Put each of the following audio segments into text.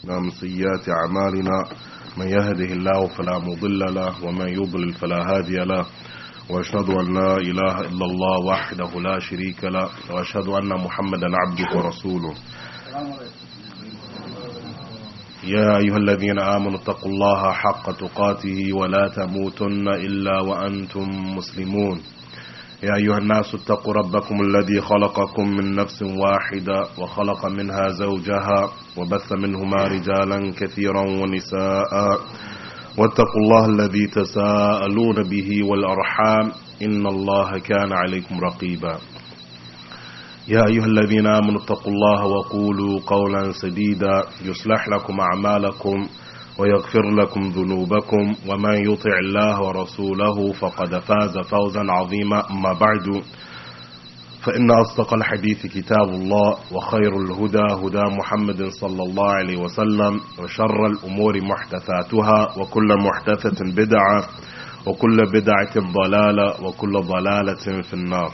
أنفسنا من سيئات أعمالنا من يهده الله فلا مضل له ومن يضلل فلا هادي له وأشهد أن لا إله إلا الله وحده لا شريك له وأشهد أن محمدا عبده ورسوله. يا أيها الذين آمنوا اتقوا الله حق تقاته ولا تموتن إلا وأنتم مسلمون. يا أيها الناس اتقوا ربكم الذي خلقكم من نفس واحدة وخلق منها زوجها وبث منهما رجالا كثيرا ونساء واتقوا الله الذي تساءلون به والأرحام إن الله كان عليكم رقيبا. يا أيها الذين آمنوا اتقوا الله وقولوا قولا سديدا يصلح لكم أعمالكم ويغفر لكم ذنوبكم ومن يطع الله ورسوله فقد فاز فوزا عظيما. أما بعد فإن أصدق الحديث كتاب الله وخير الهدى هدى محمد صلى الله عليه وسلم وشر الأمور محدثاتها وكل محدثة بدعة وكل بدعة ضلالة وكل ضلالة في النار.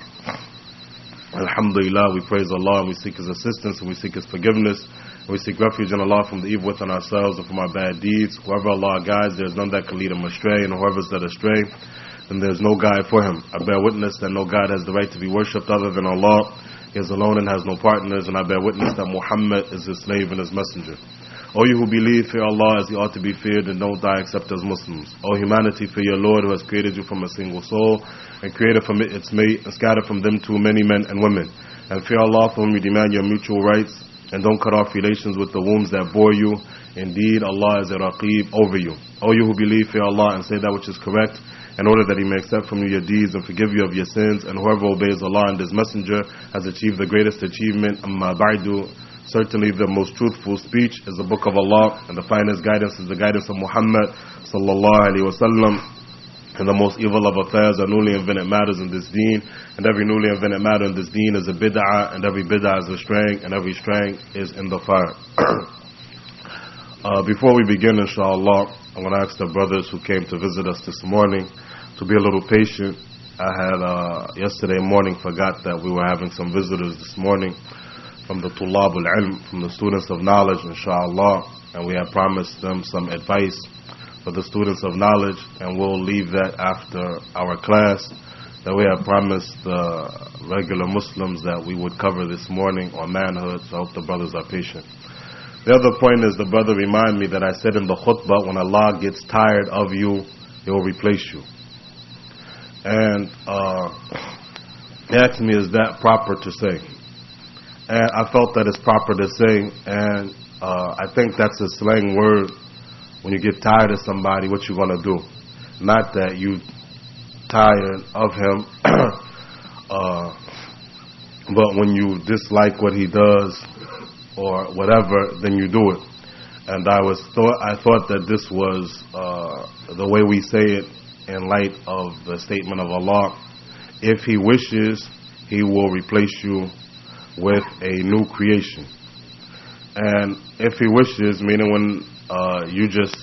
Alhamdulillah, we praise Allah and we seek His assistance and we seek His forgiveness. We seek refuge in Allah from the evil within ourselves and from our bad deeds. Whoever Allah guides, there is none that can lead him astray, and whoever is led astray, then there is no guide for him. I bear witness that no God has the right to be worshipped other than Allah. He is alone and has no partners, and I bear witness that Muhammad is His slave and His messenger. O you who believe, fear Allah as He ought to be feared, and don't die except as Muslims. O humanity, fear your Lord who has created you from a single soul, and created from it its mate, and scattered from them too many men and women. And fear Allah from whom you demand your mutual rights, and don't cut off relations with the wombs that bore you. Indeed, Allah is a Raqib over you. O you who believe, fear Allah and say that which is correct, in order that He may accept from you your deeds and forgive you of your sins. And whoever obeys Allah and His messenger has achieved the greatest achievement. Amma ba'du. Certainly the most truthful speech is the book of Allah, and the finest guidance is the guidance of Muhammad sallallahu alaihi wasallam. And the most evil of affairs are newly invented matters in this deen, and every newly invented matter in this deen is a bid'ah, and every bid'ah is a straying, and every straying is in the fire. Before we begin, inshallah, I'm going to ask the brothers who came to visit us this morning to be a little patient. I had yesterday morning forgot that we were having some visitors this morning from the Tulab al-Ilm, from the students of knowledge, inshallah, and we have promised them some advice for the students of knowledge, and we'll leave that after our class, that we have promised the regular Muslims that we would cover this morning on manhood, so I hope the brothers are patient. The other point is the brother reminded me that I said in the khutbah, when Allah gets tired of you, He will replace you. And he asked me, is that proper to say? And I felt that it's proper to say, and I think that's a slang word. When you get tired of somebody, what you gonna do? Not that you tired of him, but when you dislike what he does or whatever, then you do it. And I thought that this was the way we say it in light of the statement of Allah. If He wishes, He will replace you with a new creation. And if He wishes, meaning when you just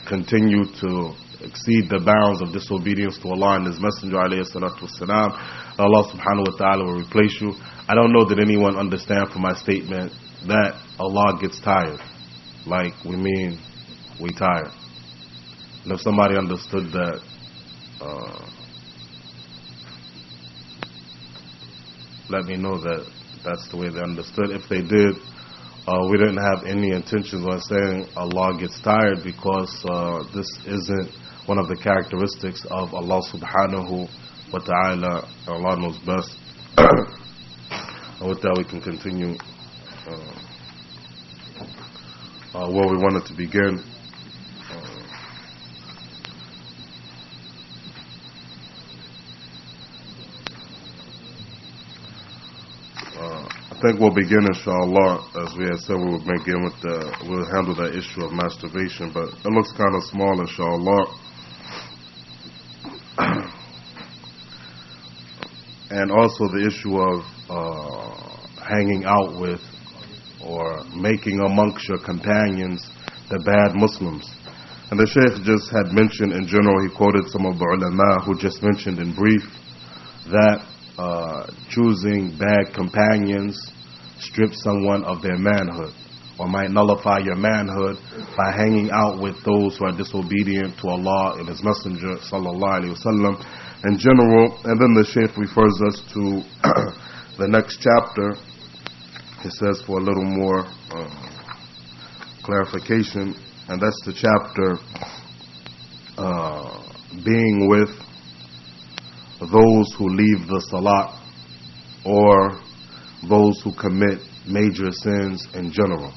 continue to exceed the bounds of disobedience to Allah and His Messenger alayhi salatu wasalam, Allah subhanahu wa ta'ala will replace you. I don't know that anyone understand from my statement that Allah gets tired. Like we mean we tired. And if somebody understood that, let me know that that's the way they understood. If they did, we didn't have any intentions on saying Allah gets tired, because this isn't one of the characteristics of Allah subhanahu wa ta'ala. Allah knows best. And with that we can continue where we wanted to begin. I think we'll begin, inshallah, as we had said we would begin with we'll handle that issue of masturbation, but it looks kind of small, inshallah. And also the issue of hanging out with or making amongst your companions the bad Muslims. And the Shaykh just had mentioned in general, he quoted some of the ulama who just mentioned in brief that choosing bad companions strips someone of their manhood. or might nullify your manhood by hanging out with those who are disobedient to Allah and His Messenger sallallahu alaihi wasallam in general. And then the Shaykh refers us to the next chapter. He says for a little more clarification, and that's the chapter being with those who leave the salat or those who commit major sins in general.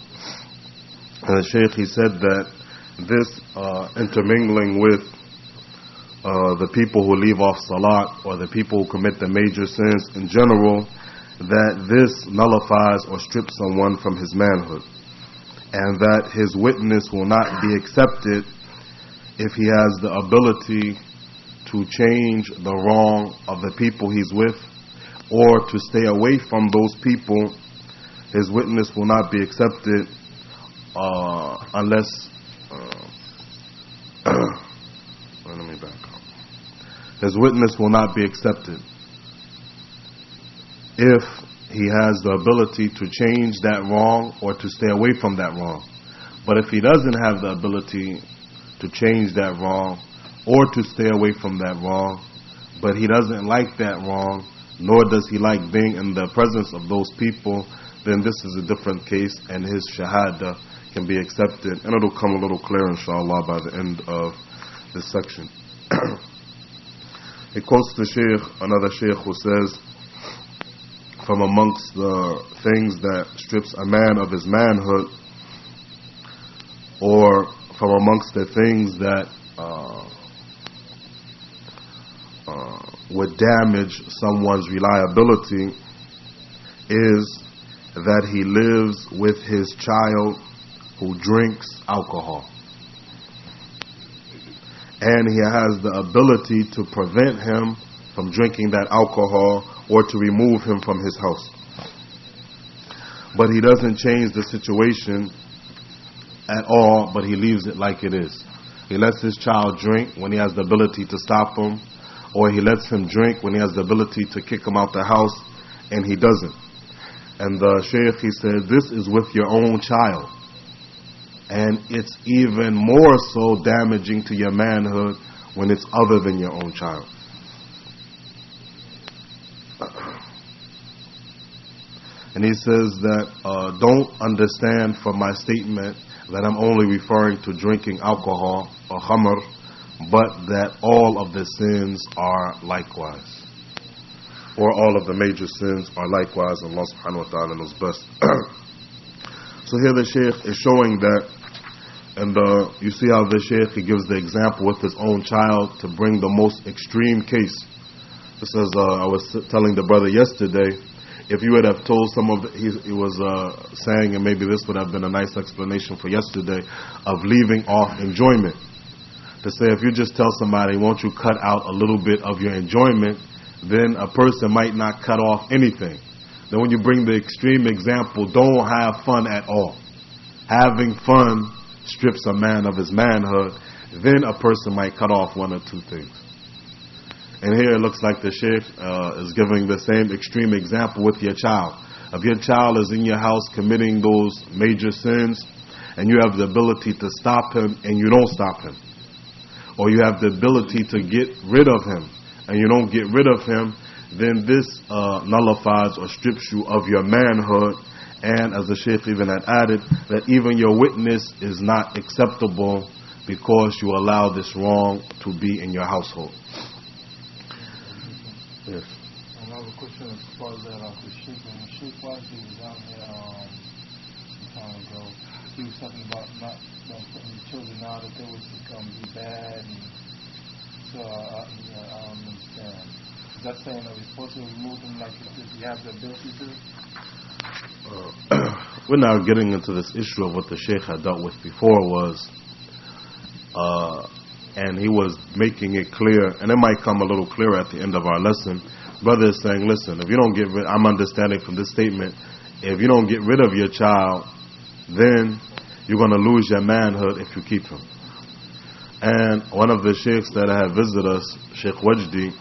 And the Shaykh, he said that this intermingling with the people who leave off salat or the people who commit the major sins in general, that this nullifies or strips someone from his manhood, and that his witness will not be accepted if he has the ability to change the wrong of the people he's with or to stay away from those people. His witness will not be accepted unless let me back up. His witness will not be accepted if he has the ability to change that wrong or to stay away from that wrong. But if he doesn't have the ability to change that wrong or to stay away from that wrong, but he doesn't like that wrong, nor does he like being in the presence of those people, then this is a different case, and his shahada can be accepted, and it'll come a little clearer inshallah by the end of this section. He quotes the Shaykh, another Shaykh, who says, from amongst the things that strips a man of his manhood, or from amongst the things that would damage someone's reliability, is that he lives with his child who drinks alcohol, and he has the ability to prevent him from drinking that alcohol or to remove him from his house. But he doesn't change the situation at all, but he leaves it like it is. He lets his child drink when he has the ability to stop him, or he lets him drink when he has the ability to kick him out the house, and he doesn't. And the Shaykh, he said, this is with your own child, and it's even more so damaging to your manhood when it's other than your own child. And he says that don't understand from my statement that I'm only referring to drinking alcohol or khamr, but that all of the sins are likewise, or all of the major sins are likewise. Allah subhanahu wa ta'ala knows best. So here the Shaykh is showing that, and you see how the Shaykh, he gives the example with his own child to bring the most extreme case. This is, I was telling the brother yesterday, if you would have told some of he was saying, and maybe this would have been a nice explanation for yesterday, of leaving off enjoyment. To say, if you just tell somebody, won't you cut out a little bit of your enjoyment, then a person might not cut off anything. Then when you bring the extreme example, don't have fun at all. Having fun strips a man of his manhood, then a person might cut off one or two things. And here it looks like the Shaykh is giving the same extreme example with your child. If your child is in your house committing those major sins, and you have the ability to stop him and you don't stop him, or you have the ability to get rid of him and you don't get rid of him, then this nullifies or strips you of your manhood. And as the Shaykh even had added, that even your witness is not acceptable because you allow this wrong to be in your household. Yes. Another question as far as that the Sheikh, when the Sheikh was, he was out there some time ago, he was talking about not putting the children out, that they would be bad, and so I don't understand. Is that saying that we're supposed to remove them like if you have the ability to? We're now getting into this issue of what the Shaykh had dealt with before was, and he was making it clear, and it might come a little clearer at the end of our lesson. Brother is saying, listen, if you don't get rid, I'm understanding from this statement, if you don't get rid of your child, then you're going to lose your manhood if you keep him. And one of the sheikhs that had visited us, Sheikh Wajdi,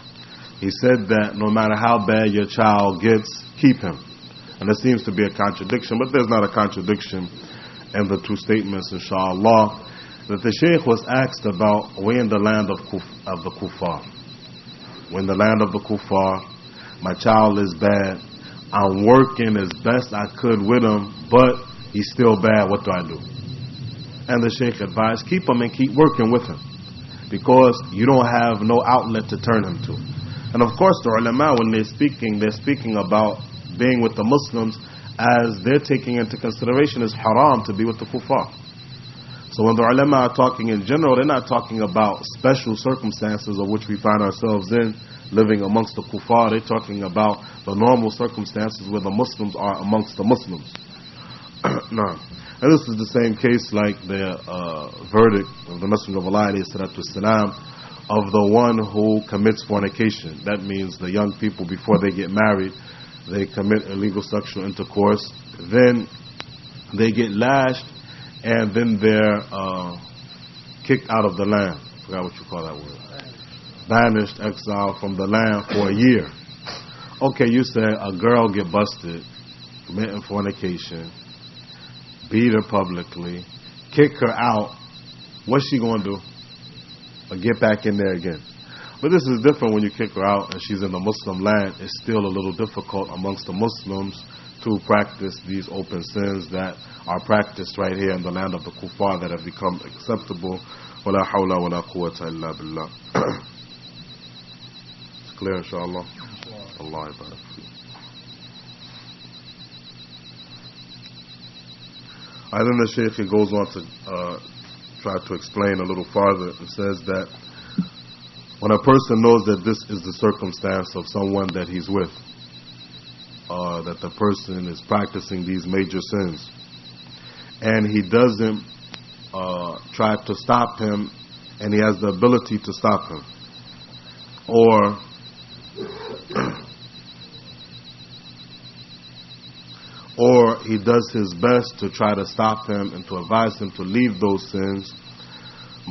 he said that no matter how bad your child gets, keep him. And there seems to be a contradiction, but there's not a contradiction, and the two statements, inshallah, that the Shaykh was asked about, we're in the land of the kuffar. We're in the land of the kuffar. My child is bad. I'm working as best I could with him, but he's still bad. What do I do? And the Shaykh advised, keep him and keep working with him, because you don't have no outlet to turn him to. And of course the ulama, when they're speaking about being with the Muslims, as they're taking into consideration is haram to be with the kuffar. So when the ulama are talking in general, they're not talking about special circumstances of which we find ourselves in, living amongst the kuffar. They're talking about the normal circumstances where the Muslims are amongst the Muslims. No. And this is the same case like the verdict of the Messenger of Allah ﷺ of the one who commits fornication. That means the young people, before they get married, they commit illegal sexual intercourse, then they get lashed, and then they're kicked out of the land. I forgot what you call that word. Banished, exiled from the land for a year. Okay, you say a girl get busted, committing fornication, beat her publicly, kick her out. What's she going to do? Or get back in there again? But this is different when you kick her out and she's in the Muslim land. It's still a little difficult amongst the Muslims to practice these open sins that are practiced right here in the land of the kuffar that have become acceptable. وَلَا حَوْلَ وَلَا قُوَّةَ إِلَّا بِاللَّهِ. It's clear, inshallah? Allah ibarak. And then the Shaykh goes on to try to explain a little farther and says that when a person knows that this is the circumstance of someone that he's with, that the person is practicing these major sins, and he doesn't try to stop him, and he has the ability to stop him, or he does his best to try to stop him and to advise him to leave those sins,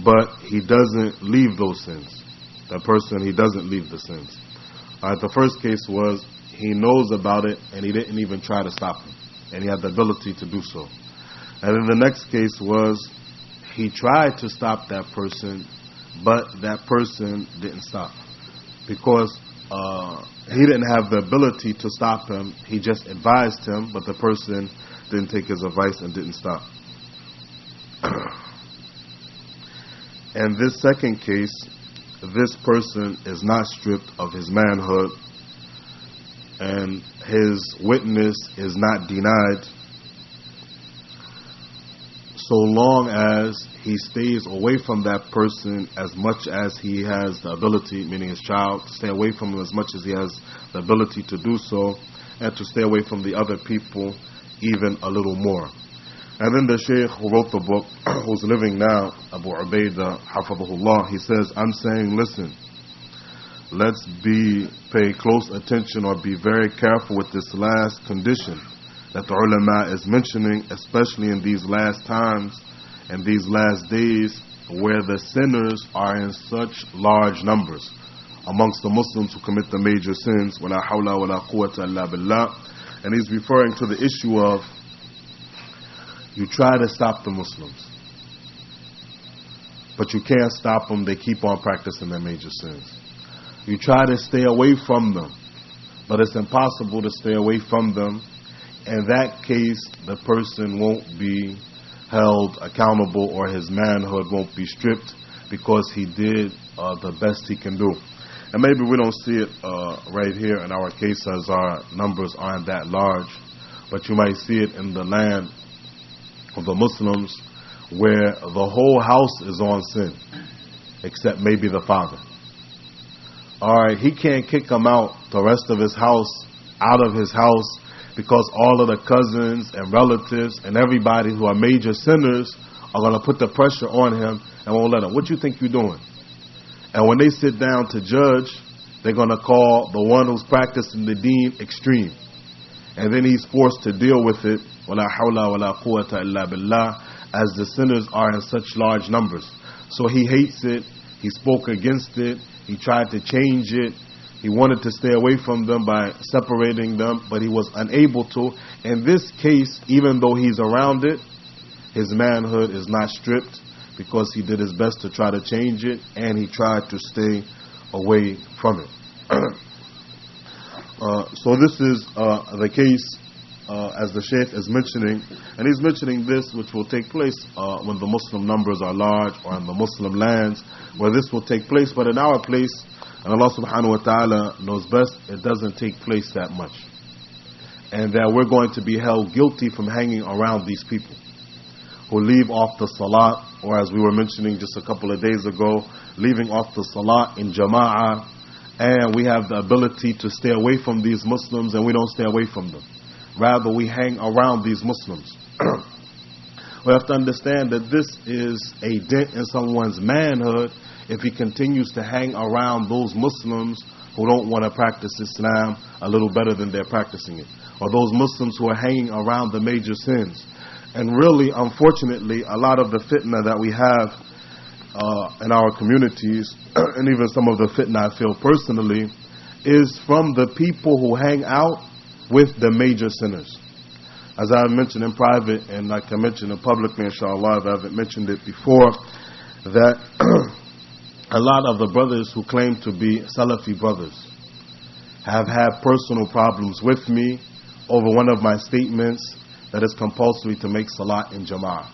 but he doesn't leave those sins. That person, he doesn't leave the sins. The first case was he knows about it and he didn't even try to stop him, and he had the ability to do so. And then the next case was he tried to stop that person, but that person didn't stop, because he didn't have the ability to stop him. He just advised him, but the person didn't take his advice and didn't stop. And this second case, this person is not stripped of his manhood, and his witness is not denied, so long as he stays away from that person as much as he has the ability, meaning his child, to stay away from him as much as he has the ability to do so, and to stay away from the other people even a little more. And then the Shaykh who wrote the book, who's living now, Abu Ubaidah, Hafadhullah, he says, I'm saying, listen, let's pay close attention or be very careful with this last condition that the ulama is mentioning, especially in these last times and these last days where the sinners are in such large numbers amongst the Muslims who commit the major sins. وَلَا حَوْلَ وَلَا قُوَّةَ إِلَّا بِاللَّهِ. And he's referring to the issue of, you try to stop the Muslims, but you can't stop them. They keep on practicing their major sins. You try to stay away from them, but it's impossible to stay away from them. In that case, the person won't be held accountable, or his manhood won't be stripped, because he did the best he can do. And maybe we don't see it right here in our case, as our numbers aren't that large, but you might see it in the land of the Muslims where the whole house is on sin, except maybe the father. Alright, he can't kick him out, the rest of his house, out of his house, because all of the cousins and relatives and everybody who are major sinners are going to put the pressure on him and won't let him. What you think you're doing? And when they sit down to judge, they're going to call the one who's practicing the deen extreme. And then he's forced to deal with it, وَلَا حَوْلَ وَلَا قُوَّةَ إِلَّا بِاللَّهِ, as the sinners are in such large numbers. So he hates it, he spoke against it, he tried to change it, he wanted to stay away from them by separating them, but he was unable to. In this case, even though he's around it, his manhood is not stripped because he did his best to try to change it and he tried to stay away from it. So this is the case as the Shaykh is mentioning, and he's mentioning this which will take place when the Muslim numbers are large or in the Muslim lands where this will take place, but in our place, and Allah subhanahu wa ta'ala knows best, it doesn't take place that much. And that we're going to be held guilty from hanging around these people who leave off the salat, or as we were mentioning just a couple of days ago, leaving off the salat in jama'ah, and we have the ability to stay away from these Muslims and we don't stay away from them. Rather, we hang around these Muslims. We have to understand that this is a dent in someone's manhood if he continues to hang around those Muslims who don't want to practice Islam a little better than they're practicing it, or those Muslims who are hanging around the major sins. And really, unfortunately, a lot of the fitna that we have in our communities, and even some of the fitna I feel personally, is from the people who hang out with the major sinners. As I mentioned in private, and like I mentioned in publicly, inshallah, if I haven't mentioned it before, that a lot of the brothers who claim to be Salafi brothers have had personal problems with me over one of my statements that it's compulsory to make salat in jama'ah,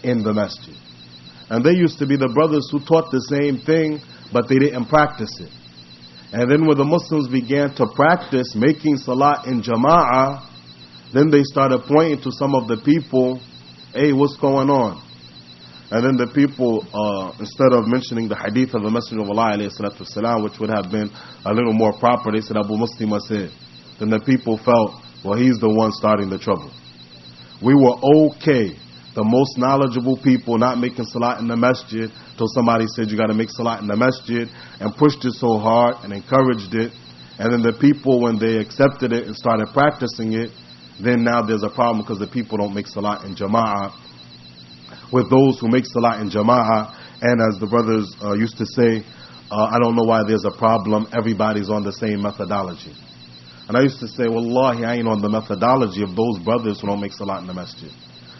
in the masjid. And they used to be the brothers who taught the same thing, but they didn't practice it. And then when the Muslims began to practice making salat in jama'ah, then they started pointing to some of the people, hey, what's going on? And then the people, instead of mentioning the hadith of the Messenger of Allah, ﷺ, which would have been a little more proper, they said, Abu Muslimah said. Then the people felt, well, he's the one starting the trouble. We were okay, the most knowledgeable people, not making salat in the masjid, till somebody said you got to make salat in the masjid, and pushed it so hard and encouraged it. And then the people, when they accepted it and started practicing it, then now there's a problem because the people don't make salat in jama'ah with those who make salat in jama'ah. And as the brothers used to say, I don't know why there's a problem, everybody's on the same methodology. And I used to say, wallahi, I ain't on the methodology of those brothers who don't make salat in the masjid.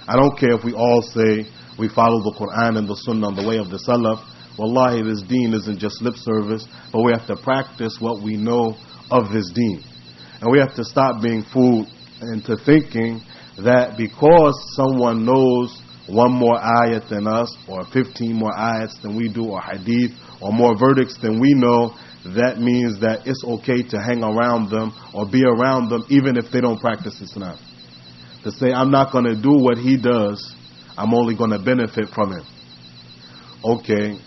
I don't care if we all say we follow the Qur'an and the Sunnah on the way of the Salaf. Wallahi, this deen isn't just lip service, but we have to practice what we know of this deen. And we have to stop being fooled into thinking that because someone knows one more ayat than us, or 15 more ayats than we do, or hadith, or more verdicts than we know, that means that it's okay to hang around them or be around them even if they don't practice Islam. To say, I'm not going to do what he does, I'm only going to benefit from him. Okay,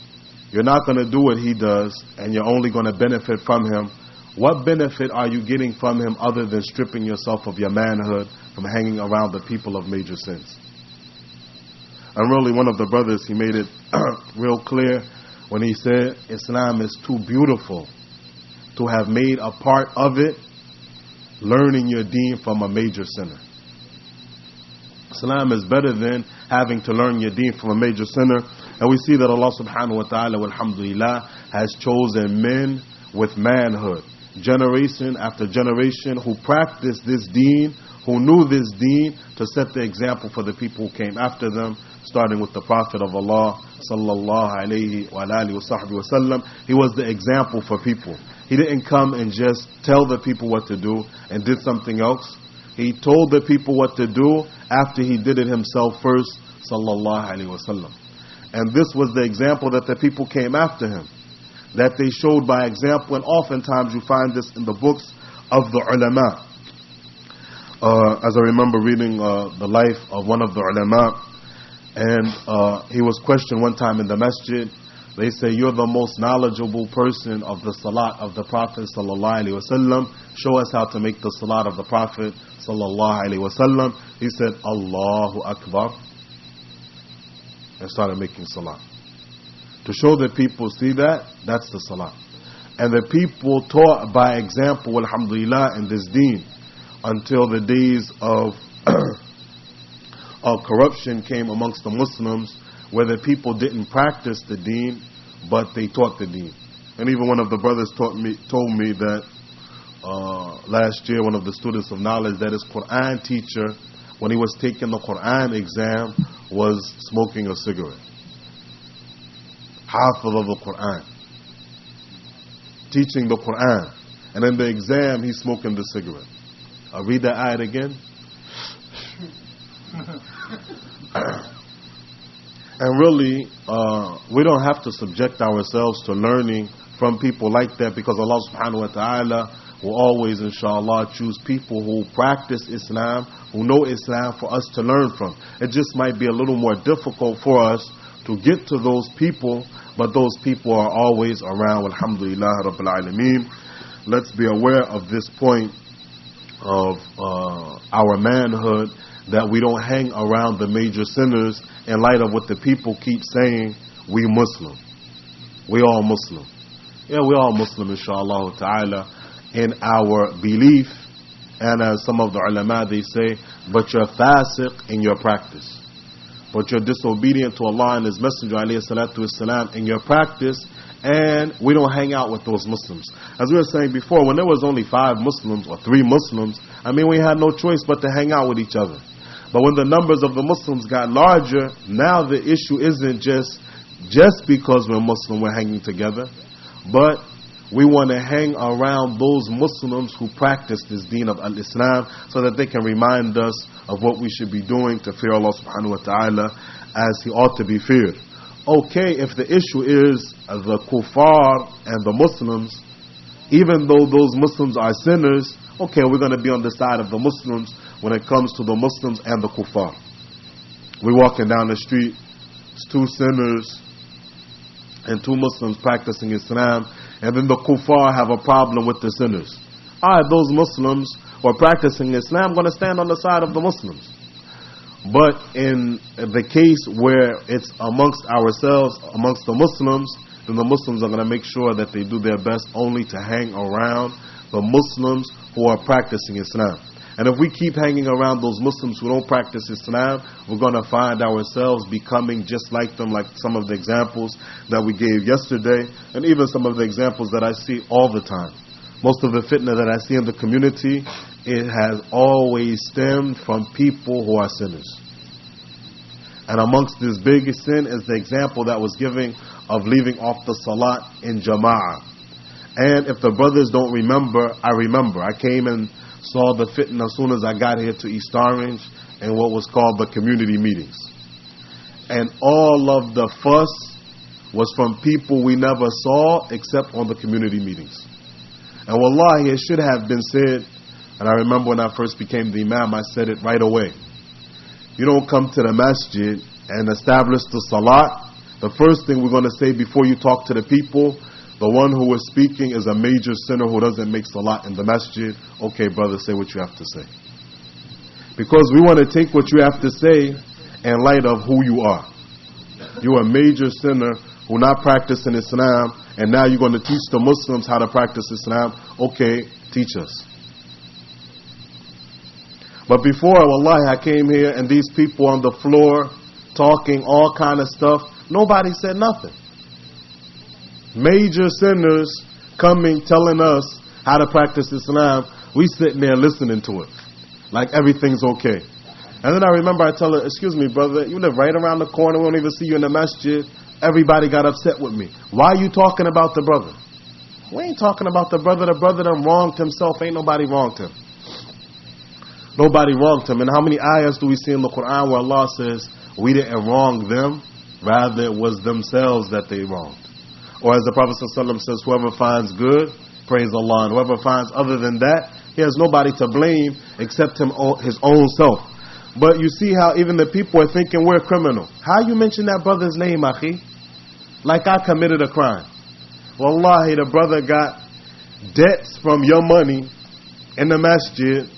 you're not going to do what he does and you're only going to benefit from him. What benefit are you getting from him other than stripping yourself of your manhood from hanging around the people of major sins? And really, one of the brothers, he made it real clear when he said, Islam is too beautiful to have made a part of it learning your deen from a major sinner. Islam is better than having to learn your deen from a major sinner. And we see that Allah subhanahu wa ta'ala, alhamdulillah, has chosen men with manhood, generation after generation, who practiced this deen, who knew this deen, to set the example for the people who came after them, starting with the Prophet of Allah sallallahu alayhi wa alihi wa sallam. He was the example for people. He didn't come and just tell the people what to do and did something else. He told the people what to do after he did it himself first, sallallahu alayhi wa sallam. And this was the example that the people came after him, that they showed by example. And oftentimes you find this in the books of the ulama. As I remember reading the life of one of the ulama, and he was questioned one time in the masjid. They say, you're the most knowledgeable person of the salat of the Prophet sallallahu alaihi wasallam. Show us how to make the salat of the Prophet sallallahu alaihi wasallam. He said, Allahu Akbar, and started making salat. To show the people, see that? That's the salat. And the people taught by example, alhamdulillah, in this deen, until the days of corruption came amongst the Muslims, where the people didn't practice the deen, but they taught the deen. And even one of the brothers told me that last year, one of the students of knowledge, that his Qur'an teacher, when he was taking the Qur'an exam, was smoking a cigarette. Hafiz of the Qur'an, teaching the Qur'an, and in the exam he's smoking the cigarette. I'll read that ayat again. And really, we don't have to subject ourselves to learning from people like that, because Allah subhanahu wa ta'ala will always, inshallah, choose people who practice Islam, who know Islam, for us to learn from. It just might be a little more difficult for us to get to those people, but those people are always around. Alhamdulillah Rabbil Alameen. Let's be aware of this point of our manhood, that we don't hang around the major sinners in light of what the people keep saying, we Muslim. We all Muslim. Yeah, we all Muslim, inshallah ta'ala, in our belief. And as some of the ulama, they say, but you're fasiq in your practice. But you're disobedient to Allah and His Messenger, alayhi salatu wasalam, in your practice. And we don't hang out with those Muslims. As we were saying before, when there was only 5 Muslims or 3 Muslims, I mean, we had no choice but to hang out with each other. But when the numbers of the Muslims got larger, now the issue isn't just because we're Muslim, we're hanging together. But we want to hang around those Muslims who practice this deen of al-Islam, so that they can remind us of what we should be doing to fear Allah subhanahu wa ta'ala as He ought to be feared. Okay, if the issue is the kuffar and the Muslims, even though those Muslims are sinners, okay, we're going to be on the side of the Muslims when it comes to the Muslims and the kuffar. We're walking down the street, it's 2 sinners and 2 Muslims practicing Islam, and then the kuffar have a problem with the sinners. Alright, those Muslims who are practicing Islam are going to stand on the side of the Muslims. But in the case where it's amongst ourselves, amongst the Muslims, then the Muslims are going to make sure that they do their best only to hang around the Muslims who are practicing Islam. And if we keep hanging around those Muslims who don't practice Islam, we're going to find ourselves becoming just like them, like some of the examples that we gave yesterday, and even some of the examples that I see all the time. Most of the fitna that I see in the community, it has always stemmed from people who are sinners. And amongst this biggest sin is the example that was given of leaving off the salat in jama'ah. And if the brothers don't remember, I remember. I came and saw the fitna as soon as I got here to East Orange in what was called the community meetings. And all of the fuss was from people we never saw except on the community meetings. And wallahi, it should have been said, and I remember when I first became the imam, I said it right away. You don't come to the masjid and establish the salat. The first thing we're going to say before you talk to the people, the one who is speaking is a major sinner who doesn't make salat in the masjid. Okay, brother, say what you have to say. Because we want to take what you have to say in light of who you are. You're a major sinner who not practicing Islam, and now you're going to teach the Muslims how to practice Islam. Okay, teach us. But before, wallahi, I came here and these people on the floor talking all kind of stuff, nobody said nothing. Major sinners coming telling us how to practice Islam, we sitting there listening to it like everything's okay. And then I remember I tell her, excuse me brother, you live right around the corner, we don't even see you in the masjid. Everybody got upset with me. Why are you talking about the brother? We ain't talking about the brother done wronged himself. Ain't nobody wronged him. Nobody wronged him. And how many ayahs do we see in the Qur'an where Allah says we didn't wrong them, rather it was themselves that they wronged? Or as the Prophet ﷺ says, whoever finds good, praise Allah. And whoever finds other than that, he has nobody to blame except his own self. But you see how even the people are thinking we're criminal. How you mention that brother's name, akhi? Like I committed a crime. Wallahi, the brother got debts from your money in the masjid.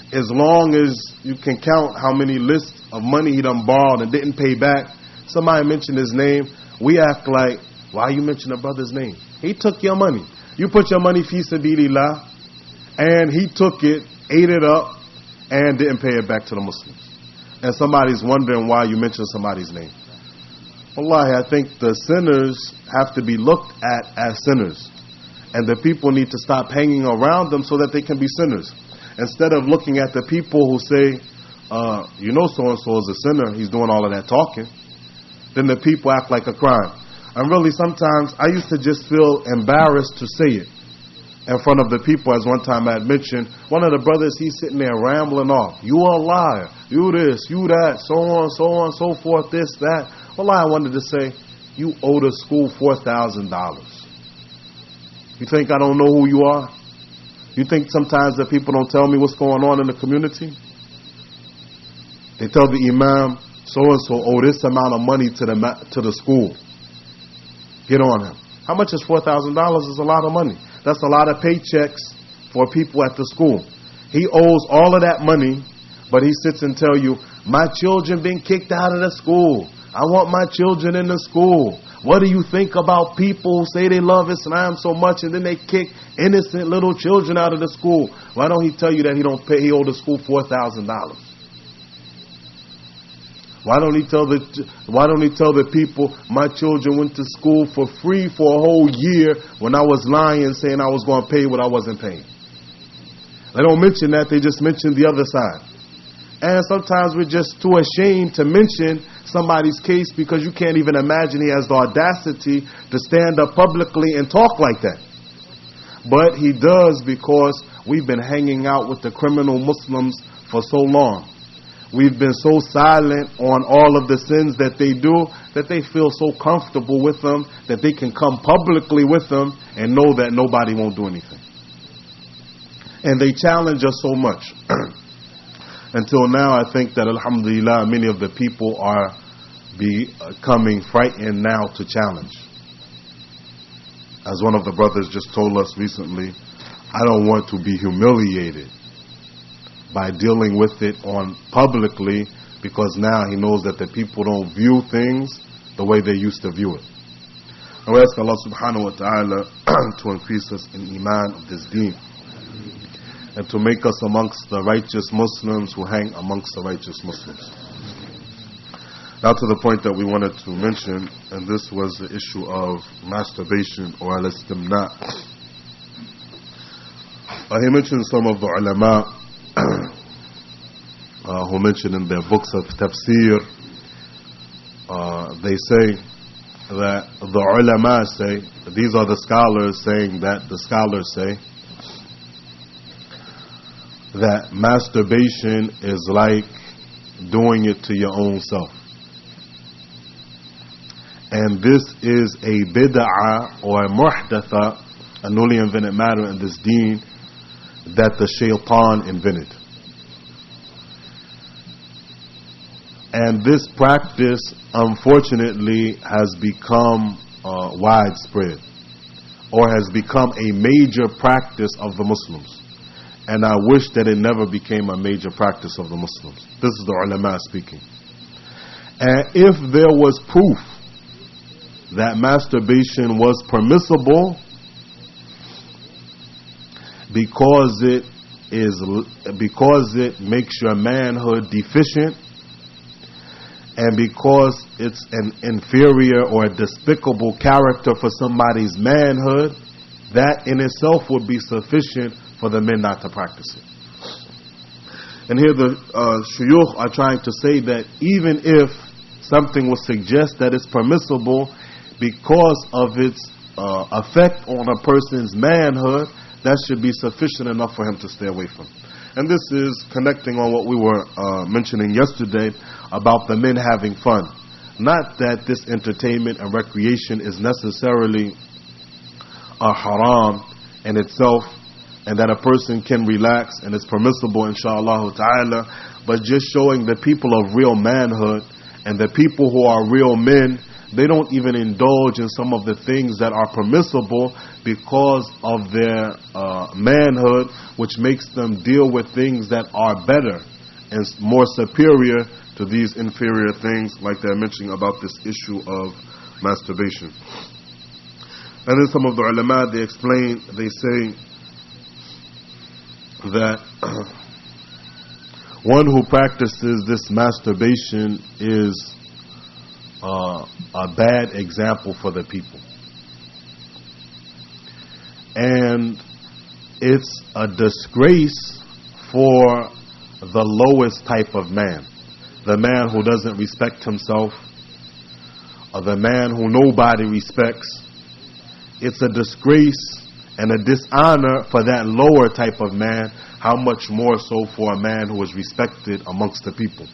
As long as you can count how many lists of money he done borrowed and didn't pay back, somebody mentioned his name, we act like, why you mention a brother's name? He took your money. You put your money fi sabilillah, and he took it, ate it up, and didn't pay it back to the Muslims. And somebody's wondering why you mention somebody's name. Wallahi, I think the sinners have to be looked at as sinners. And the people need to stop hanging around them so that they can be sinners. Instead of looking at the people who say, you know so-and-so is a sinner, he's doing all of that talking, then the people act like a crime. And really sometimes I used to just feel embarrassed to say it in front of the people. As one time I had mentioned, one of the brothers, he's sitting there rambling off. You a liar, you this, you that, so on, so forth, this, that. Well, I wanted to say, you owe the school $4,000. You think I don't know who you are? You think sometimes that people don't tell me what's going on in the community? They tell the imam, so-and-so owe this amount of money to the school. Get on him. How much is $4,000? Is a lot of money. That's a lot of paychecks for people at the school. He owes all of that money, but he sits and tell you, my children been kicked out of the school. I want my children in the school. What do you think about people who say they love Islam so much and then they kick innocent little children out of the school? Why don't he tell you that he owed the school $4,000? Why don't he tell the people, my children went to school for free for a whole year when I was lying, saying I was going to pay what I wasn't paying? They don't mention that, they just mention the other side. And sometimes we're just too ashamed to mention somebody's case because you can't even imagine he has the audacity to stand up publicly and talk like that. But he does because we've been hanging out with the criminal Muslims for so long. We've been so silent on all of the sins that they do that they feel so comfortable with them that they can come publicly with them and know that nobody won't do anything. And they challenge us so much. Until now, I think that, alhamdulillah, many of the people are becoming frightened now to challenge. As one of the brothers just told us recently, I don't want to be humiliated by dealing with it on publicly, because now he knows that the people don't view things the way they used to view it. And we ask Allah subhanahu wa ta'ala to increase us in iman of this deen, and to make us amongst the righteous Muslims who hang amongst the righteous Muslims. Now to the point that we wanted to mention, and this was the issue of masturbation or al-istimna. He mentioned some of the ulama who mentioned in their books of tafsir, they say that the ulama say, these are the scholars saying that the scholars say that masturbation is like doing it to your own self. And this is a bid'ah or a muhdatha, a newly invented matter in this deen that the shaitan invented. And this practice, unfortunately, has become widespread, or has become a major practice of the Muslims. And I wish that it never became a major practice of the Muslims. This is the ulama speaking. And if there was proof that masturbation was permissible because it makes your manhood deficient, and because it's an inferior or a despicable character for somebody's manhood, that in itself would be sufficient for the men not to practice it. And here the shuyukh are trying to say that even if something will suggest that it's permissible because of its effect on a person's manhood, that should be sufficient enough for him to stay away from. And this is connecting on what we were mentioning yesterday about the men having fun. Not that this entertainment and recreation is necessarily a haram in itself, and that a person can relax and it's permissible, inshallah ta'ala, but just showing the people of real manhood and the people who are real men, they don't even indulge in some of the things that are permissible because of their manhood, which makes them deal with things that are better and more superior to these inferior things, like they're mentioning about this issue of masturbation. And then some of the ulama, they explain, they say that one who practices this masturbation is a bad example for the people. And it's a disgrace for the lowest type of man. The man who doesn't respect himself, or the man who nobody respects. It's a disgrace and a dishonor for that lower type of man, how much more so for a man who is respected amongst the people.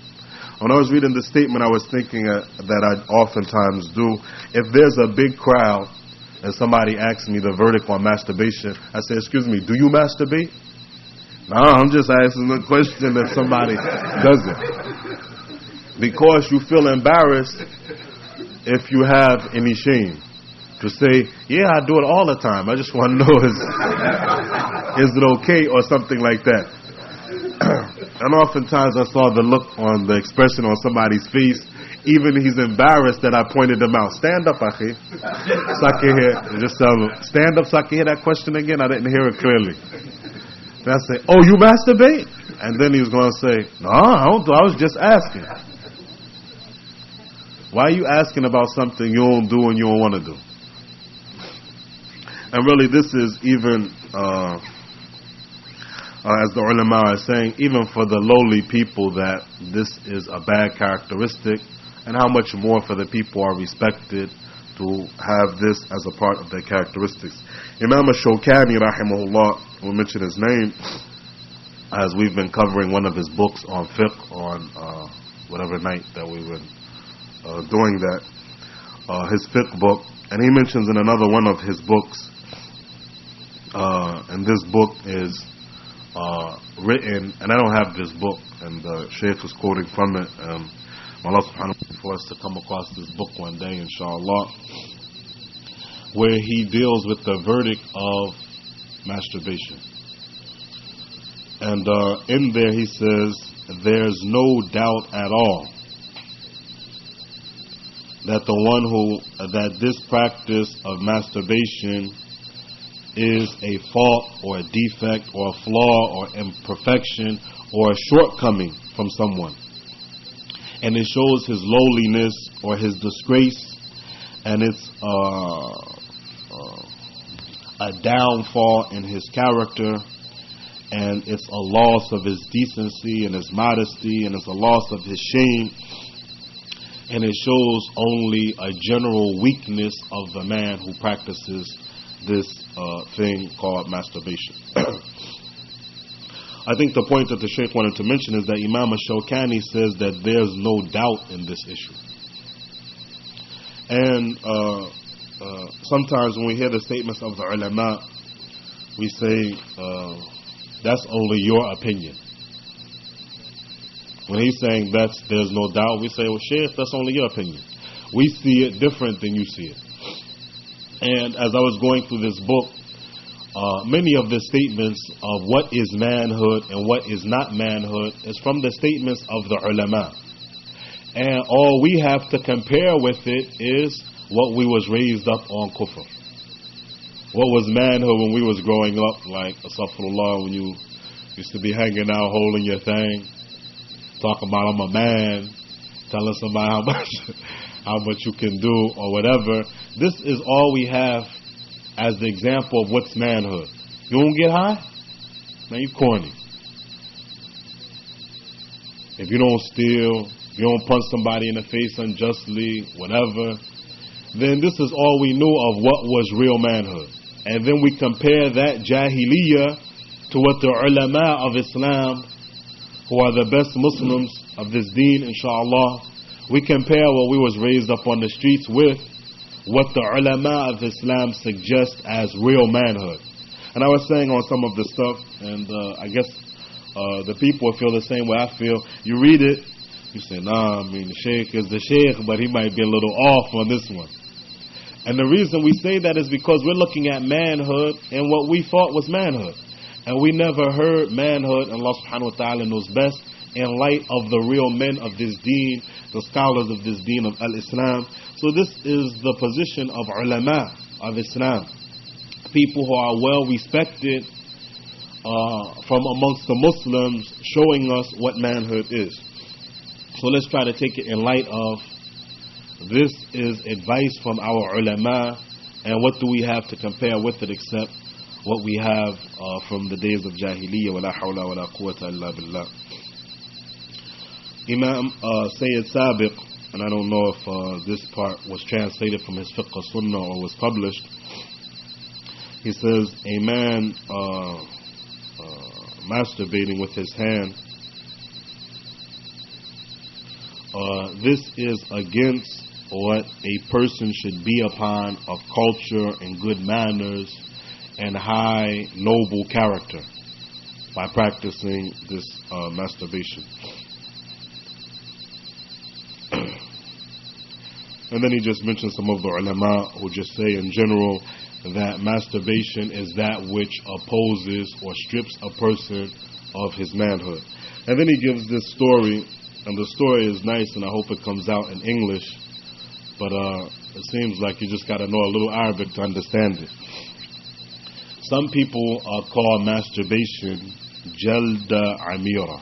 When I was reading the statement, I was thinking that I oftentimes do. If there's a big crowd and somebody asks me the verdict on masturbation, I say, excuse me, do you masturbate? No, I'm just asking the question if somebody doesn't. Because you feel embarrassed if you have any shame. To say, yeah, I do it all the time. I just want to know, is it okay or something like that. And oftentimes I saw the look on the expression on somebody's face. Even he's embarrassed that I pointed them out. Stand up, Akhi. So I can hear, just tell him, stand up so I can hear that question again. I didn't hear it clearly. Then I say, oh, you masturbate? And then he was going to say, no, I don't do. I was just asking. Why are you asking about something you don't do and you don't want to do? And really this is even, as the ulama are saying, even for the lowly people, that this is a bad characteristic, and how much more for the people who are respected to have this as a part of their characteristics. Imam al-Shawkani, rahimahullah, we'll mention his name, as we've been covering one of his books on fiqh, on whatever night that we were doing that, his fiqh book, and he mentions in another one of his books, and this book is written, and I don't have this book, and the Shaykh is quoting from it. Allah subhanahu wa ta'ala for us to come across this book one day, inshallah, where he deals with the verdict of masturbation. And in there he says, there's no doubt at all that that this practice of masturbation is a fault or a defect or a flaw or imperfection or a shortcoming from someone. And it shows his lowliness or his disgrace, and it's a downfall in his character, and it's a loss of his decency and his modesty, and it's a loss of his shame, and it shows only a general weakness of the man who practices this thing called masturbation. I think the point that the Shaykh wanted to mention is that Imam al-Shawkani says that there's no doubt in this issue. And sometimes when we hear the statements of the ulama, we say, that's only your opinion. When he's saying there's no doubt, we say, well, Shaykh, that's only your opinion. We see it different than you see it. And as I was going through this book, many of the statements of what is manhood and what is not manhood is from the statements of the ulama. And all we have to compare with it is what we was raised up on kufr. What was manhood when we was growing up, like, astaghfirullah, when you used to be hanging out holding your thing, talking about I'm a man, telling somebody how much you can do or whatever. This is all we have as the example of what's manhood. You won't get high? Man, you corny. If you don't steal, if you don't punch somebody in the face unjustly, whatever, then this is all we knew of what was real manhood. And then we compare that jahiliyyah to what the ulama of Islam, who are the best Muslims of this deen, inshallah, we compare what we was raised up on the streets with what the ulama of Islam suggest as real manhood. And I was saying on some of the stuff, and I guess the people feel the same way I feel. You read it, you say, nah, I mean, the Shaykh is the Shaykh, but he might be a little off on this one. And the reason we say that is because we're looking at manhood and what we thought was manhood. And we never heard manhood, and Allah subhanahu wa ta'ala knows best, in light of the real men of this deen, the scholars of this deen of al-Islam. So this is the position of ulama of Islam, people who are well respected from amongst the Muslims, showing us what manhood is. So let's try to take it in light of this is advice from our ulama, and what do we have to compare with it except what we have from the days of Jahiliyyah, wa la hawla wa la quwwata illa billah. Imam Sayyid Sabiq, and I don't know if this part was translated from his fiqh sunnah or was published. He says a man masturbating with his hand, this is against what a person should be upon of culture and good manners and high noble character by practicing this masturbation. And then he just mentioned some of the ulama who just say in general that masturbation is that which opposes or strips a person of his manhood. And then he gives this story, and the story is nice, and I hope it comes out in English, but it seems like you just got to know a little Arabic to understand it. Some people call masturbation jalda amira.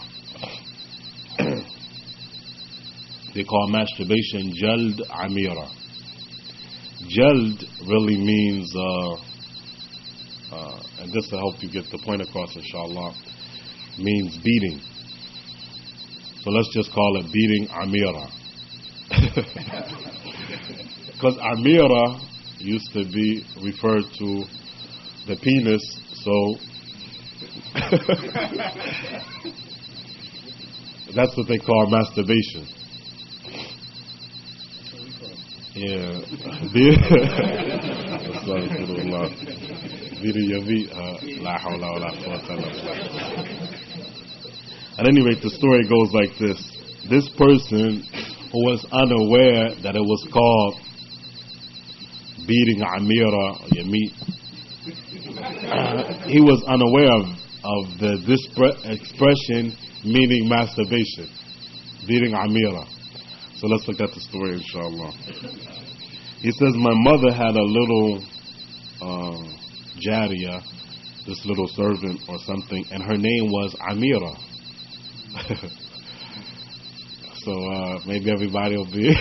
They call masturbation jald amira. Jald really means, and this will help you get the point across, inshallah, means beating. So let's just call it beating amira. Because amira used to be referred to the penis, so that's what they call masturbation. Yeah. At any rate, the story goes like this. This person who was unaware that it was called beating amira, yamit, he was unaware of this expression meaning masturbation, beating amira. So let's look at the story, inshallah. He says, my mother had a little jariya, this little servant or something, and her name was Amira. So maybe everybody will be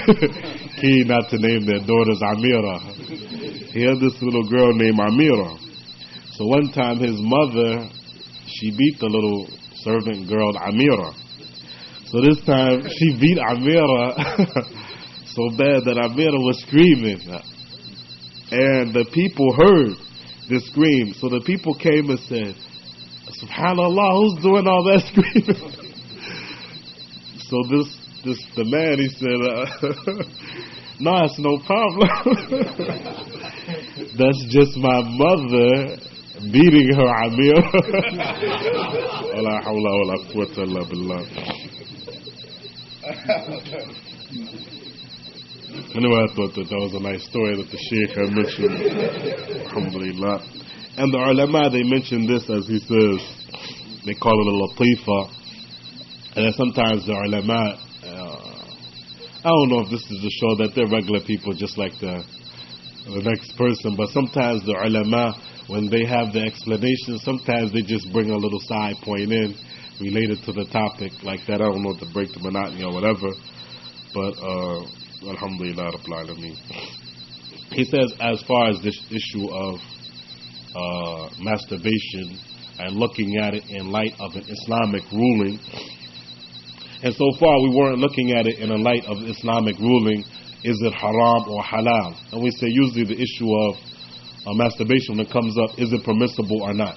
keen not to name their daughters Amira. He had this little girl named Amira. So one time his mother, she beat the little servant girl Amira. So this time she beat Amira so bad that Amira was screaming. And the people heard the scream. So the people came and said, Subhanallah, who's doing all that screaming? So the man, he said, no, it's no problem. That's just my mother beating her Amira. Wala hawla wala quwwata illa billah. Anyway, I thought that was a nice story that the Shaykh had mentioned. Alhamdulillah. And the ulama, they mention this, as he says, they call it a latifa. And sometimes the ulama, I don't know if this is to show that they're regular people just like the next person, but sometimes the ulama, when they have the explanation, sometimes they just bring a little side point in related to the topic like that. I don't know, to break the monotony or whatever, but alhamdulillah rabbil alameen. He says, as far as this issue of masturbation and looking at it in light of an Islamic ruling, and so far we weren't looking at it in a light of Islamic ruling, is it haram or halal? And we say usually the issue of masturbation, when it comes up, is it permissible or not?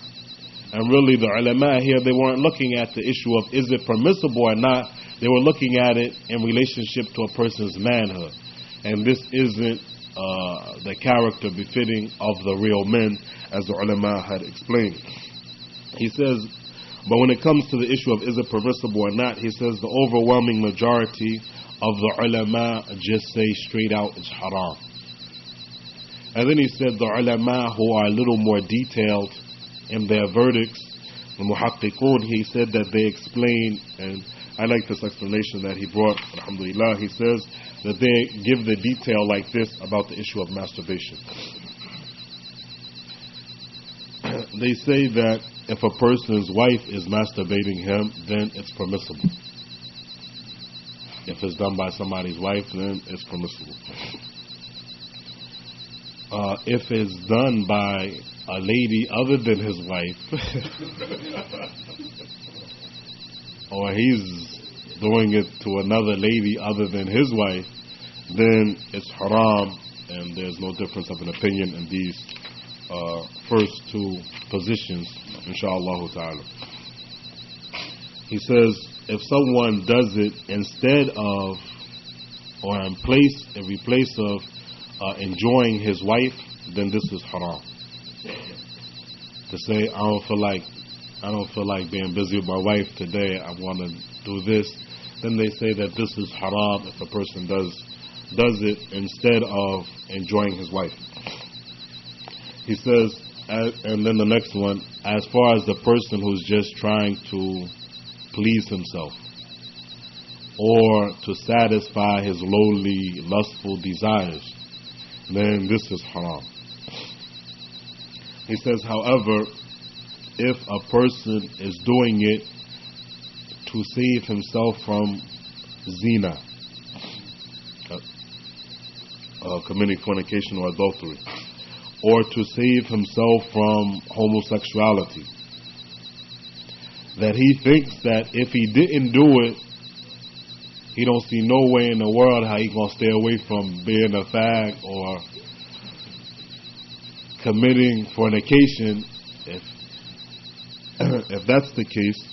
And really the ulama here, they weren't looking at the issue of is it permissible or not. They were looking at it in relationship to a person's manhood. And this isn't the character befitting of the real men, as the ulama had explained. He says, but when it comes to the issue of is it permissible or not, he says the overwhelming majority of the ulama just say straight out it's haram. And then he said the ulama who are a little more detailed in their verdicts, the muhaqqiqun, he said that they explain, and I like this explanation that he brought, alhamdulillah. He says that they give the detail like this about the issue of masturbation. They say that if a person's wife is masturbating him, then it's permissible. If it's done by somebody's wife, then it's permissible. If it's done by a lady other than his wife, or he's doing it to another lady other than his wife, then it's haram, and there's no difference of an opinion in these first two positions, inshaAllah ta'ala. He says, if someone does it instead of, or in replace of enjoying his wife, then this is haram. To say, I don't feel like being busy with my wife today, I want to do this, then they say that this is haram if a person does it instead of enjoying his wife. He says, and then the next one, as far as the person who's just trying to please himself or to satisfy his lowly, lustful desires, then this is haram. He says, however, if a person is doing it to save himself from zina, committing fornication or adultery, or to save himself from homosexuality, that he thinks that if he didn't do it, he don't see no way in the world how he gonna stay away from being a fag or committing fornication. If that's the case,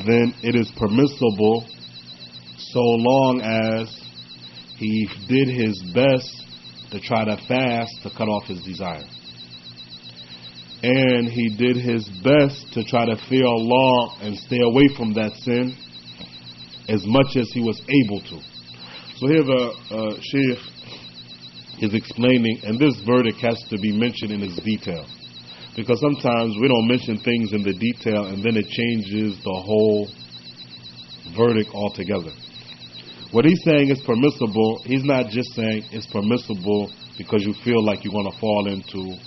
then it is permissible so long as he did his best to try to fast to cut off his desire. And he did his best to try to fear Allah and stay away from that sin as much as he was able to. So here the Shaykh is explaining, and this verdict has to be mentioned in its detail, because sometimes we don't mention things in the detail and then it changes the whole verdict altogether. What he's saying is permissible. He's not just saying it's permissible because you feel like you're going to fall into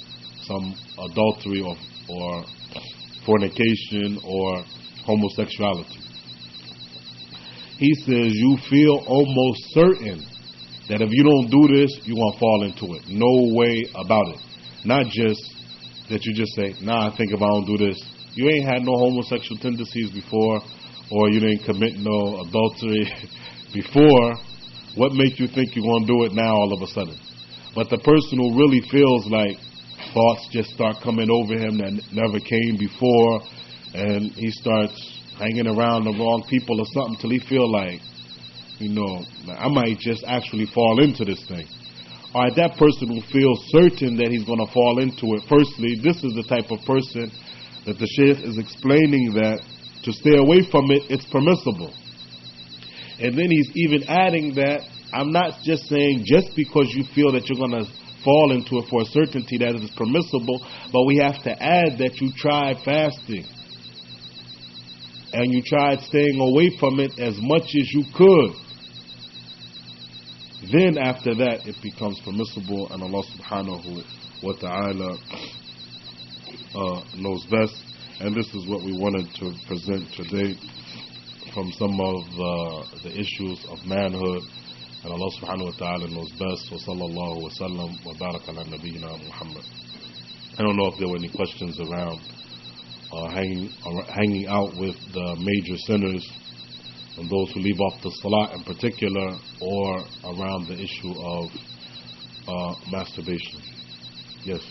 some adultery or fornication or homosexuality. He says you feel almost certain that if you don't do this, you're going to fall into it. No way about it. Not just that you just say, nah, I think if I don't do this, you ain't had no homosexual tendencies before, or you didn't commit no adultery before. What makes you think you're going to do it now all of a sudden? But the person who really feels like thoughts just start coming over him that never came before, and he starts hanging around the wrong people or something till he feel like, I might just actually fall into this thing. All right, that person who feels certain that he's going to fall into it, firstly, this is the type of person that the Shaykh is explaining that to stay away from it, it's permissible. And then he's even adding that I'm not just saying just because you feel that you're going to fall into it for a certainty that it is permissible, but we have to add that you tried fasting and you tried staying away from it as much as you could. Then after that it becomes permissible, and Allah subhanahu wa ta'ala knows best. And this is what we wanted to present today from some of the issues of manhood, and Allah subhanahu wa ta'ala knows best. Wa sallallahu wa sallam wa baraka ala nabiyyina Muhammad. I don't know if there were any questions around hanging out with the major sinners and those who leave off the salah in particular, or around the issue of masturbation. Yes.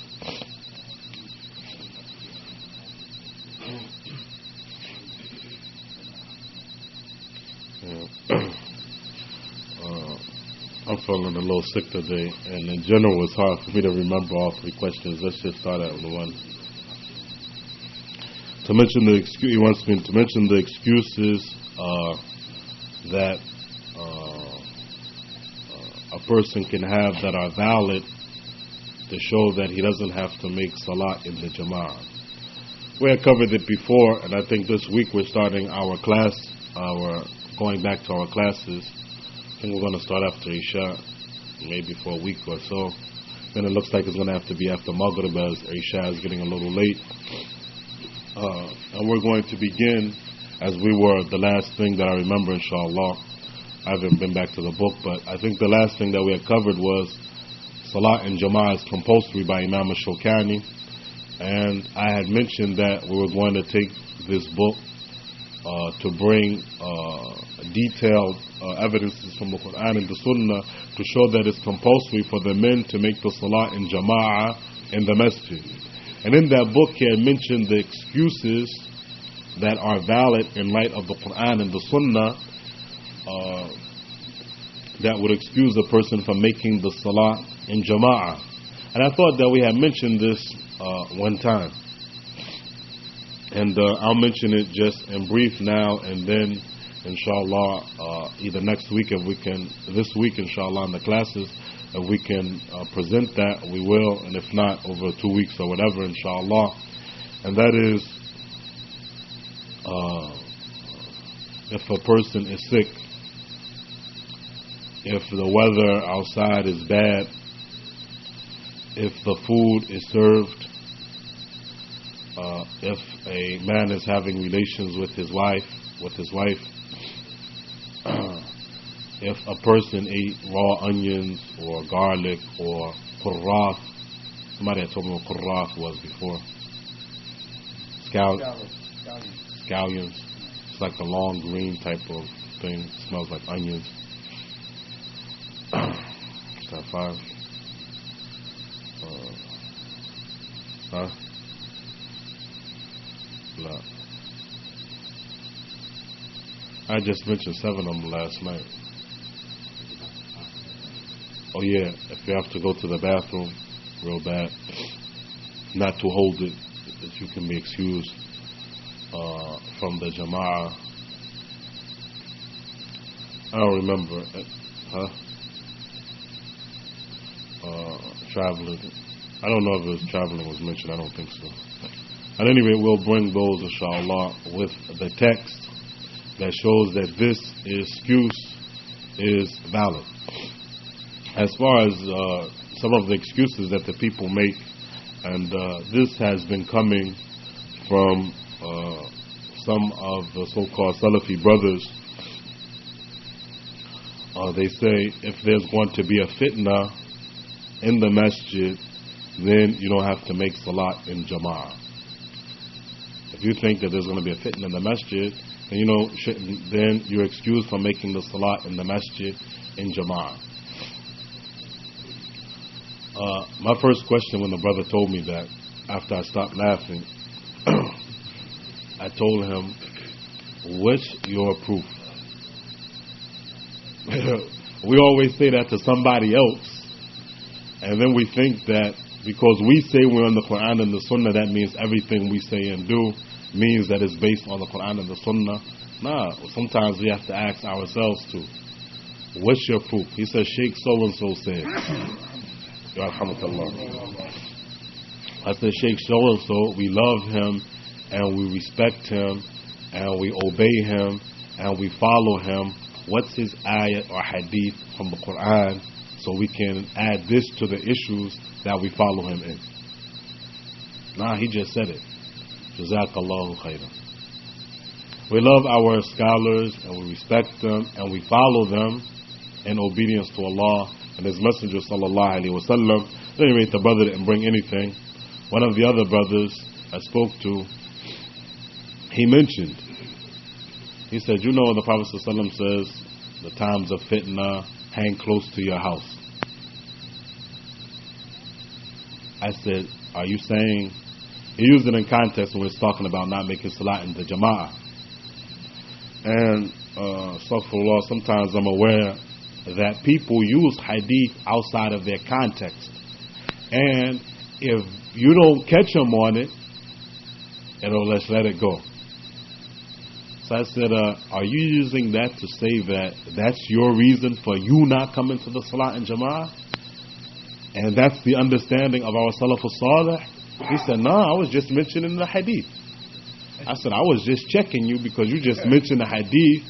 I'm feeling a little sick today, and in general it's hard for me to remember all three questions. Let's just start out with the one. To mention the excuse, he wants me to mention the excuses that a person can have that are valid to show that he doesn't have to make salah in the jama'ah. We had covered it before, and I think this week we're starting our class, going back to our classes. I think we're going to start after Isha, maybe for a week or so. Then it looks like it's going to have to be after Maghrib, as Isha is getting a little late. And we're going to begin, as we were, the last thing that I remember, inshallah. I haven't been back to the book, but I think the last thing that we had covered was Salah in Jama'ah is compulsory by Imam al-Shawkani. And I had mentioned that we were going to take this book to bring detailed evidences from the Qur'an and the Sunnah to show that it's compulsory for the men to make the salah in jama'ah in the masjid. And in that book he had mentioned the excuses that are valid in light of the Qur'an and the Sunnah that would excuse a person from making the salah in jama'ah. And I thought that we had mentioned this one time. And I'll mention it just in brief now, and then inshallah either next week if we can, this week inshallah in the classes, if we can present that, we will, and if not, over 2 weeks or whatever inshallah. And that is, if a person is sick, if the weather outside is bad, if the food is served, if a man is having relations with his wife, if a person ate raw onions or garlic or qurraf. Somebody had told me what qurraf was before. Scallions. It's like a long green type of thing. It smells like onions. Is that 5? Huh? No. I just mentioned 7 of them last night. Oh yeah, if you have to go to the bathroom real bad, not to hold it, that you can be excused from the jama'ah. I don't remember. Traveling. I don't know if it was traveling was mentioned. I don't think so. At any rate, we'll bring those inshallah with the text that shows that this excuse is valid. As far as some of the excuses that the people make, and this has been coming from some of the so-called Salafi brothers. They say if there's going to be a fitna in the masjid, then you don't have to make salat in jama'ah. If you think that there's going to be a fitna in the masjid, then then you're excused from making the salat in the masjid in jama'ah. My first question when the brother told me that, after I stopped laughing, I told him, what's your proof? We always say that to somebody else, and then we think that because we say we're on the Qur'an and the Sunnah, that means everything we say and do means that it's based on the Qur'an and the Sunnah. Nah, sometimes we have to ask ourselves too, what's your proof? He says, Sheikh so-and-so said. I said, Sheikh so-and-so, we love him and we respect him and we obey him and we follow him. What's his ayat or hadith from the Qur'an, so we can add this to the issues that we follow him in? Nah, he just said it. Jazakallahu khairan. We love our scholars and we respect them and we follow them in obedience to Allah and His Messenger sallallahu alaihi wasallam. Anyway, the brother didn't bring anything. One of the other brothers I spoke to, he mentioned, he said, the Prophet sallallahu alaihi wasallam says, the times of fitna, hang close to your house. I said, are you saying, he used it in context when he was talking about not making salat in the jama'ah. And astaghfirullah, sometimes I'm aware that people use hadith outside of their context, and if you don't catch them on it, let's let it go. So I said, are you using that to say that that's your reason for you not coming to the salat in jama'ah? And that's the understanding of our Salaf al-Salih? He said, no, I was just mentioning the hadith. I said, I was just checking you because you just mentioned the hadith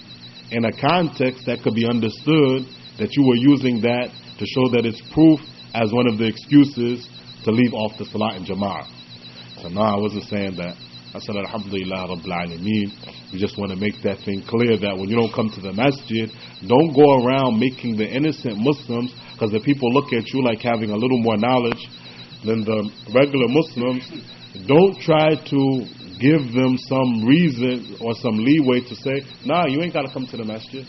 in a context that could be understood, that you were using that to show that it's proof as one of the excuses to leave off the salat in jama'ah. So no, I wasn't saying that. I said, Alhamdulillah Rabbil Alameen. We just want to make that thing clear that when you don't come to the masjid, don't go around making the innocent Muslims, because the people look at you like having a little more knowledge than the regular Muslims. Don't try to give them some reason or some leeway to say, nah, you ain't got to come to the masjid.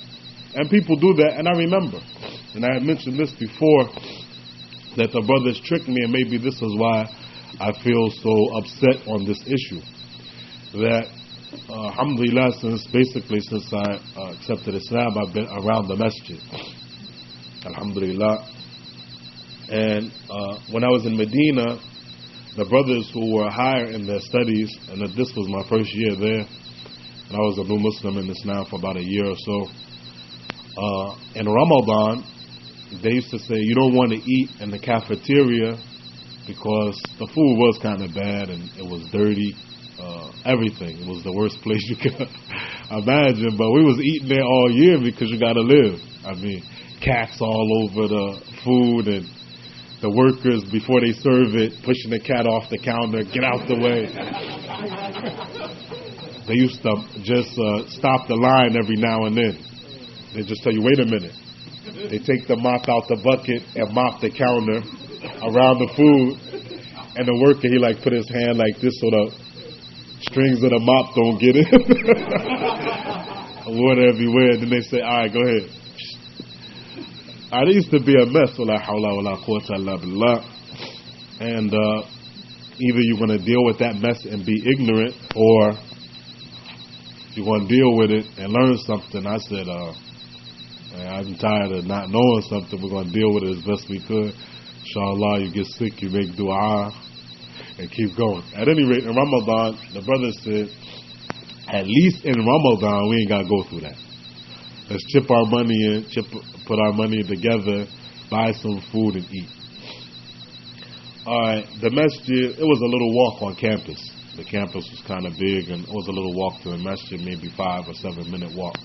And people do that, and I remember, and I had mentioned this before, that the brothers tricked me, and maybe this is why I feel so upset on this issue. That, alhamdulillah, since I accepted Islam, I've been around the masjid. Alhamdulillah. And when I was in Medina, the brothers who were higher in their studies, and that this was my first year there, and I was a new Muslim in Islam for about a year or so, in Ramadan, they used to say, you don't want to eat in the cafeteria because the food was kind of bad and it was dirty, everything. It was the worst place you could imagine, but we was eating there all year because you got to live. I mean, cats all over the food, and the workers, before they serve it, pushing the cat off the counter, get out the way. They used to just stop the line every now and then. They just tell you, wait a minute. They take the mop out the bucket and mop the counter around the food, and the worker, he like put his hand like this so the strings of the mop don't get in. Water everywhere. Then they say, alright, go ahead. It used to be a mess. And either you're going to deal with that mess and be ignorant, or you're going to deal with it and learn something. I said, I'm tired of not knowing something. We're going to deal with it as best we could. Inshallah, you get sick, you make dua, and keep going. At any rate, in Ramadan, the brother said, at least in Ramadan, we ain't got to go through that. Let's chip our money in, put our money together, buy some food and eat. Alright, the masjid, it was a little walk on campus. The campus was kind of big, and it was a little walk to the masjid, maybe 5 or 7 minute walk.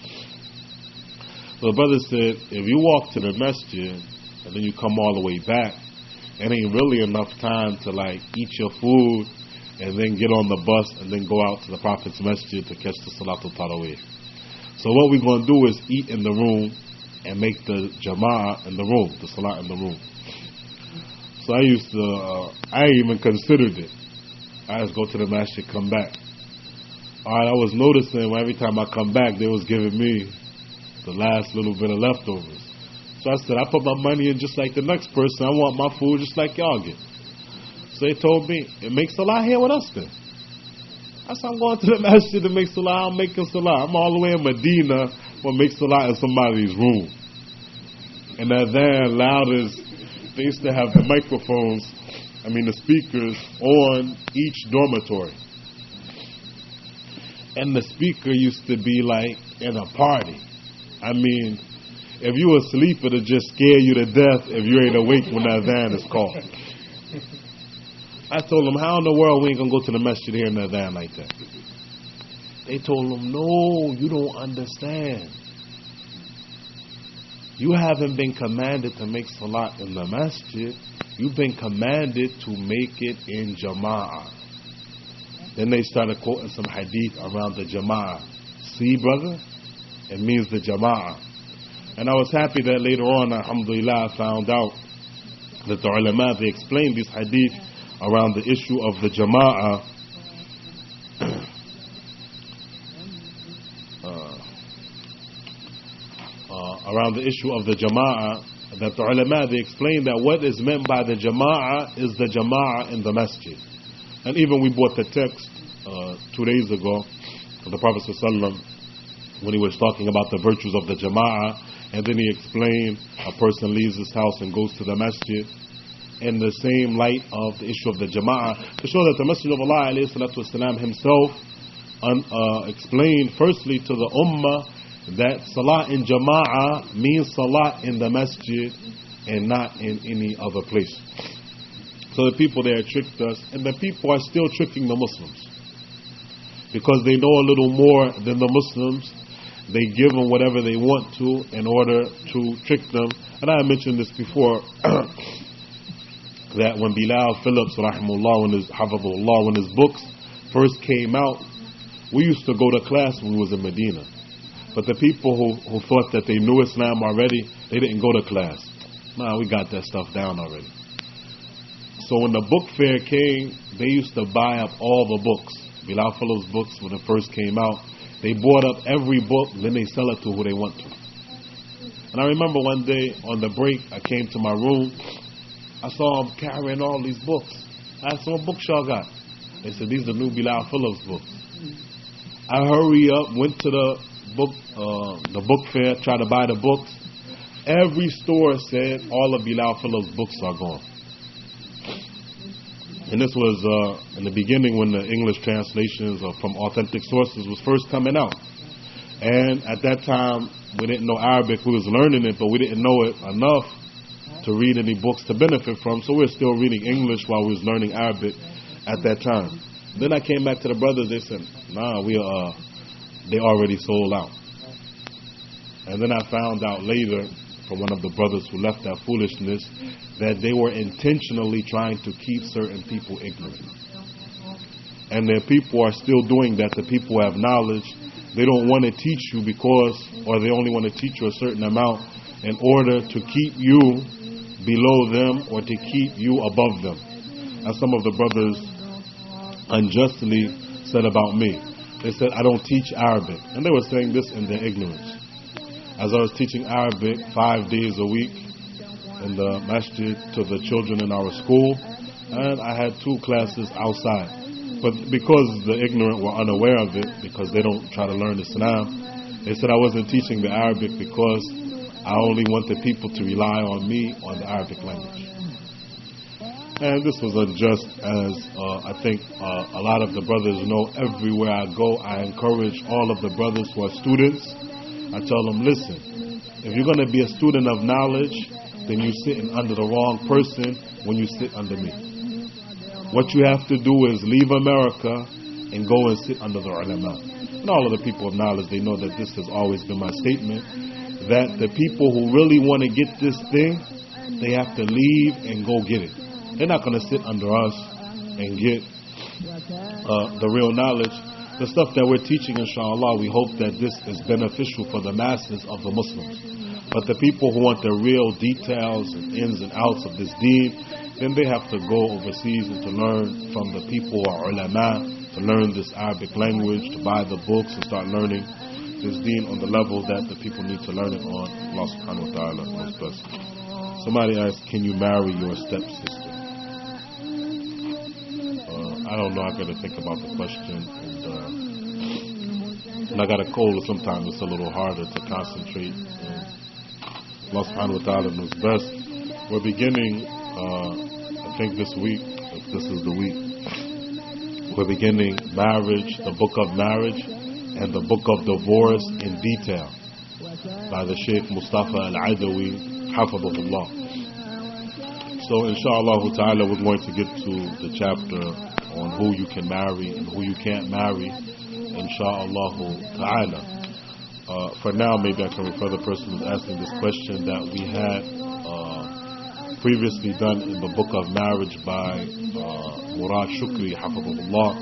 So the brother said, if you walk to the masjid, and then you come all the way back, it ain't really enough time to like eat your food, and then get on the bus, and then go out to the Prophet's masjid to catch the Salatul Tarawih. So what we're going to do is eat in the room and make the jama'ah in the room, the salat in the room. So I ain't even considered it. I just go to the masjid, come back. Alright, I was noticing every time I come back, they was giving me the last little bit of leftovers. So I said, I put my money in just like the next person. I want my food just like y'all get. So they told me, it makes salah here with us then. I said, I'm going to the masjid to make salah. I'm making salah. I'm all the way in Medina for make salah in somebody's room. And that there loud as they used to have the microphones, the speakers on each dormitory. And the speaker used to be like in a party. If you were asleep, it'll just scare you to death if you ain't awake when that adhan is called. I told them, how in the world we ain't going to go to the masjid here in the adhan like that? They told them, no, you don't understand. You haven't been commanded to make salat in the masjid. You've been commanded to make it in jama'ah. Then they started quoting some hadith around the jama'ah. See, brother? It means the jama'ah. And I was happy that later on, alhamdulillah, I found out that the ulama, they explained this hadith around the issue of the jama'ah. Around the issue of the jama'ah, that the ulama, they explained that what is meant by the jama'ah is the jama'ah in the masjid. And even we brought the text 2 days ago of the Prophet ﷺ when he was talking about the virtues of the jama'ah, and then he explained a person leaves his house and goes to the masjid in the same light of the issue of the jama'ah, to show that the Messenger of Allah ﷺ himself explained firstly to the ummah that salah in jama'ah means salah in the masjid and not in any other place. So the people there tricked us, and the people are still tricking the Muslims because they know a little more than the Muslims. They give them whatever they want to in order to trick them. And I mentioned this before that when Bilal Phillips rahimahullah, when his books first came out, we used to go to class when we was in Medina. But the people who thought that they knew Islam already, they didn't go to class. Nah, we got that stuff down already. So when the book fair came, they used to buy up all the books. Bilal Phillips books, when it first came out, they bought up every book, then they sell it to who they want to. And I remember one day on the break, I came to my room, I saw them carrying all these books. I asked them, what books y'all got? They said, these are new Bilal Phillips books. I hurry up, went to the book fair, tried to buy the books. Every store said all of Bilal Phillips books are gone. And this was in the beginning when the English translations from authentic sources was first coming out. And at that time, we didn't know Arabic. We was learning it, but we didn't know it enough to read any books to benefit from. So we were still reading English while we was learning Arabic at that time. Then I came back to the brothers. They said, nah, they already sold out. And then I found out later from one of the brothers who left that foolishness that they were intentionally trying to keep certain people ignorant. And their people are still doing that. The people who have knowledge, they don't want to teach you or they only want to teach you a certain amount in order to keep you below them or to keep you above them. As some of the brothers unjustly said about me. They said, I don't teach Arabic. And they were saying this in their ignorance. As I was teaching Arabic 5 days a week in the masjid to the children in our school, and I had 2 classes outside. But because the ignorant were unaware of it, because they don't try to learn Islam, they said I wasn't teaching the Arabic because I only wanted people to rely on me on the Arabic language. And this was unjust, as I think a lot of the brothers know. Everywhere I go, I encourage all of the brothers who are students. I tell them, listen, if you're going to be a student of knowledge, then you're sitting under the wrong person when you sit under me. What you have to do is leave America and go and sit under the ulama. And all of the people of knowledge, they know that this has always been my statement, that the people who really want to get this thing, they have to leave and go get it. They're not going to sit under us and get the real knowledge. The stuff that we're teaching, inshallah, we hope that this is beneficial for the masses of the Muslims. But the people who want the real details and ins and outs of this deen, then they have to go overseas and to learn from the people who are ulama, to learn this Arabic language, to buy the books and start learning this deen on the level that the people need to learn it on. Allah subhanahu wa ta'ala knows best. Somebody asked, can you marry your stepsister? I don't know, I got to think about the question, and I got a cold, so sometimes it's a little harder to concentrate. Allah subhanahu wa ta'ala knows best. We're beginning, I think this week, if this is the week, we're beginning marriage, the book of marriage, and the book of divorce in detail by the Sheikh Mustafa Al-Adawi, Hafidhahullah. So inshallah ta'ala, we're going to get to the chapter on who you can marry and who you can't marry, inshallah ta'ala. For now, maybe I can refer the person who's asking this question that we had previously done in the book of marriage by Murad Shukri, hafidhahullah.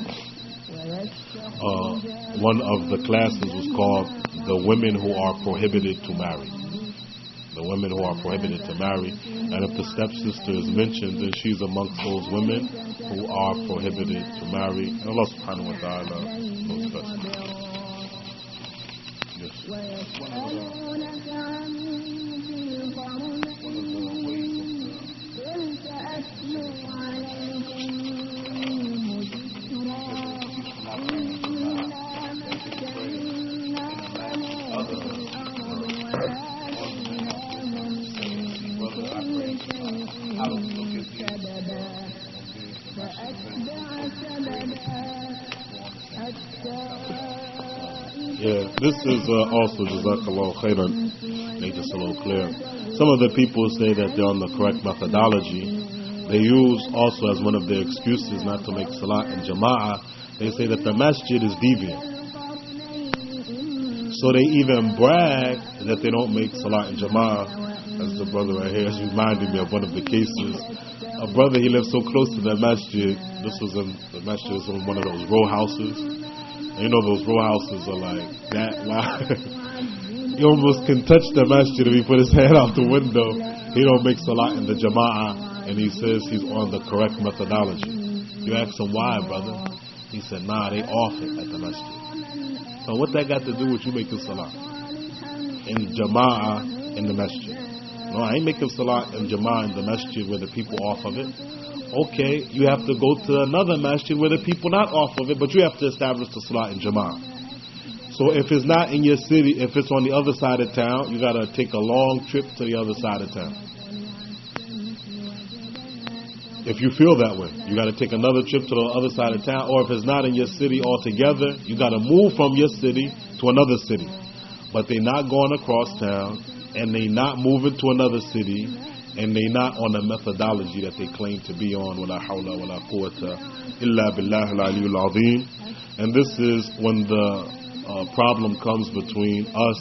One of the classes was called The Women Who Are Prohibited to Marry. The women who are prohibited to marry. And if the stepsister is mentioned, then she's amongst those women who are prohibited to marry. And Allah subhanahu wa ta'ala knows best. Yes. Yeah, this is also, Jazakallah khairan, make this a little clear. Some of the people say that they're on the correct methodology. They use also as one of their excuses not to make salah in jama'ah, they say that the masjid is deviant. So they even brag that they don't make salah in jama'ah. As the brother right here is reminding me of one of the cases. A brother, he lived so close to that masjid. This was in the masjid, was in one of those row houses. And you know those row houses are like that wide. He almost can touch the masjid if he put his head out the window. He don't make salah in the jama'ah, and he says he's on the correct methodology. You ask him why, brother. He said, nah, they off it at the masjid. So what that got to do with you making salah in jama'ah in the masjid? No, I ain't making salah in jama'ah in the masjid where the people off of it. Okay, you have to go to another masjid where the people not off of it, but you have to establish the salah in jama'ah. So if it's not in your city, if it's on the other side of town, you got to take a long trip to the other side of town. If you feel that way, you got to take another trip to the other side of town. Or if it's not in your city altogether, you got to move from your city to another city. But they not going across town, and they not moving to another city, and they not on the methodology that they claim to be on. Wala hawla wala quwwata illa billahi al-aliyyul azim. And this is when the problem comes between us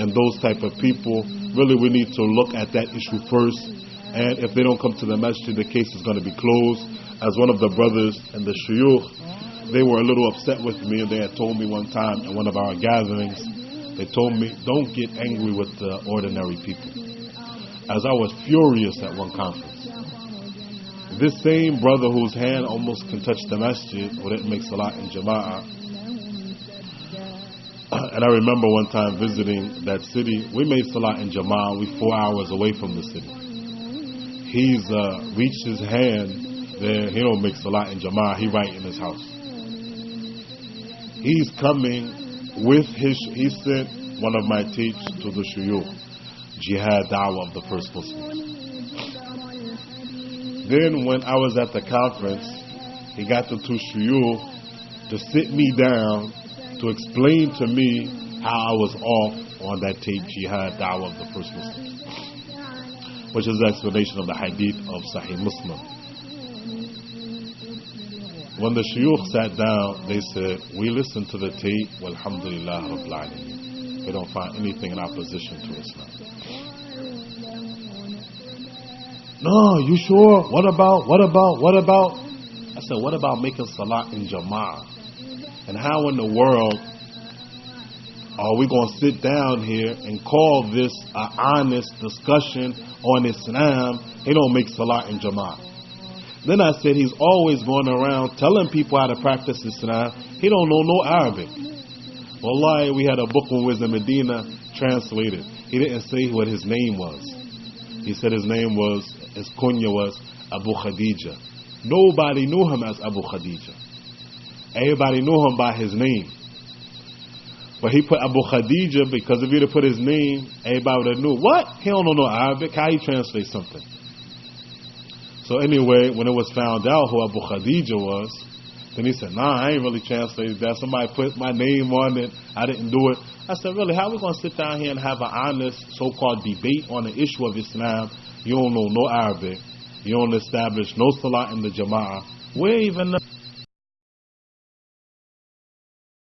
and those type of people. Really, we need to look at that issue first. And if they don't come to the masjid, the case is going to be closed. As one of the brothers and the shuyukh, they were a little upset with me, and they had told me one time in one of our gatherings, they told me, don't get angry with the ordinary people. As I was furious at one conference. This same brother whose hand almost can touch the masjid, or didn't make salah in jama'ah, and I remember one time visiting that city, we made salah in jama'ah, we 4 hours away from the city. He's reached his hand there. He don't make salah in jama'ah. He right in his house. He's coming with his. He sent one of my teachers to the shuyukh, jihad da'wah of the first Muslims. Then when I was at the conference, he got the two shuyukh to sit me down to explain to me how I was off on that tape, jihad da'wah of the first Muslims, which is the explanation of the hadith of Sahih Muslim. When the shuyukh sat down, they said, we listened to the tape, walhamdulillah rabbil alameen. We don't find anything in opposition to Islam. No, you sure? What about? I said, what about making salah in jama'ah? And how in the world are we going to sit down here and call this an honest discussion on Islam? He don't make salah in jama'ah. Then I said, he's always going around telling people how to practice Islam. He don't know no Arabic. Wallahi, we had a book when we was in Medina translated. He didn't say what his name was. He said his kunya was Abu Khadija. Nobody knew him as Abu Khadija. Everybody knew him by his name. But he put Abu Khadija because if he'd have put his name, everybody would have knew. What? He don't know no Arabic. How he translate something? So anyway, when it was found out who Abu Khadija was, then he said, nah, I ain't really translated that. Somebody put my name on it. I didn't do it. I said, really, how are we going to sit down here and have an honest so-called debate on the issue of Islam? You don't know no Arabic. You don't establish no salah in the jama'ah. Where even...